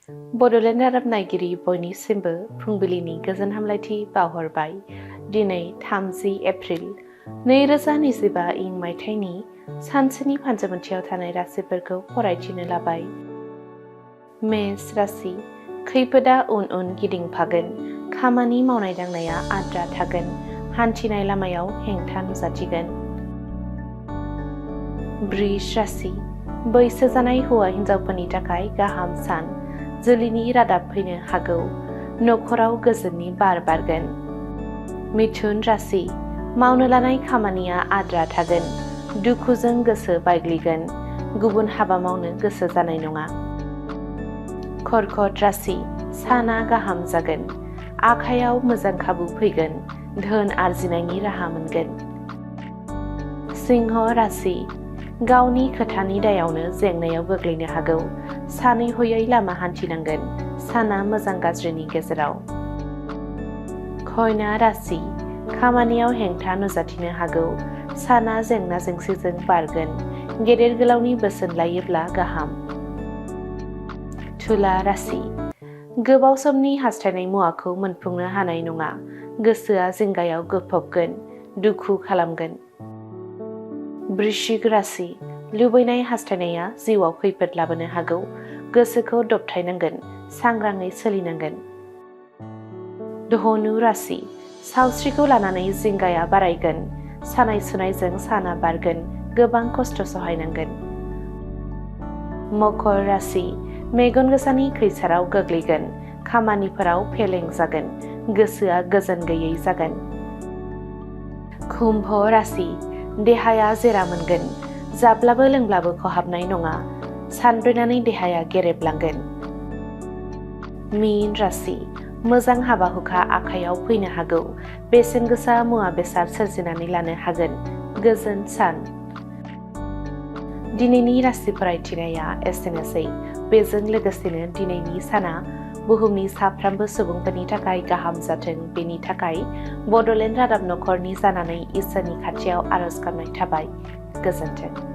बड'लेण्ड रादाब नायगिरि बयनिसिमबो फुंबिलिनि गोजोन हामलायथि बावहरबाय। दिनै 30 एप्रिल 2025 इं मायथाइनि सानसेनि फान्जामुथियाव थानाय राशिफोरखौ फरायथिनो लाबाय। मेष राशि, खैफोदा उन उन गिदिंफागोन, खामानि मावनाय दांनाया आद्रा थागोन, हान्थिनाय लामायाव हेंथा नुजाथिगोन। वृष राशि, बैसो जानाय हौवा हिन्जावफोरनि थाखाय गाहाम सान, जुलिनि रादाब फैनो हागौ, नखराव गोजोननि बार बारगोन। मिथुन राशि, मावनो लानाय खामानिया आद्रा थागोन, दुखुजों गोसो बायग्लिगोन, गुबुन हाबा मावनो गोसो जानाय नङा। कर्कट राशि, साना गाहाम जागोन, आखायाव मोजां खाबु फैगोन, धोन आरजिनायनि राहा मोनगोन। सिंह राशि, गावनि खोथानि दायावनो जेंनायाव गोग्लैनो हागौ, सानै हयै लामा हान्थिनांगोन, साना मोजां गाज्रिनि गेजेराव। कन्या राशि, खामानियाव हेंथा नुजाथिनो हागौ, साना जेंना जेंसिजों बारगोन, गेदेर गोलावनि बोसोन लायोब्ला गाहाम। तुला राशि, गोबाव समनि हास्थायनाय मुवाखौ मोनफुंनो हानाय नङा, गोसोआ जिंगायाव गोफबगोन, दुखु खालामगोन। वृश्चिक राशि, लुबैनाय हास्थायनाया जिउआव खैफोद लाबोनो हागौ, गोसोखौ दबथायनांगोन, सांग्राङै सोलिनांगोन। धनु राशि, सावस्रिखौ लानानै जिंगाया बारायगोन, सानाय सुनायजों साना बारगोन, गोबां खस्थ' सहायनांगोन। मकर राशि, मेगन गोसानि खैसाराव गोग्लैगोन, खामानिफोराव फेलें जागोन, गोसोआ गोजोन गैयै जागोन। कुम्भ राशि, देहाया जेरा मोनगोन, जाब्लाबो लोंब्लाबो खहाबनाय नङा, सानब्रेनानै देहाया गेरेबलांगोन। मीन राशि, मोजां हाबा हुखा आखाइयाव फैनो हागौ, बेसेन गोसा मुवा बेसाद सोरजिनानै लानो हागोन, गोजोन सान। दिनैनि राशि फरायथिनाया एसेनोसै। बेजों लोगोसेनो दिनैनि साना बुहुमनि साफ्रोमबो सुबुंफोरनि थाखाय गाहाम जाथों, बेनि थाखाय बड'लेण्ड रादाब नखरनि जानानै इसोरनि खाथियाव आरज गाबनाय थाबाय। गोजोन्थों।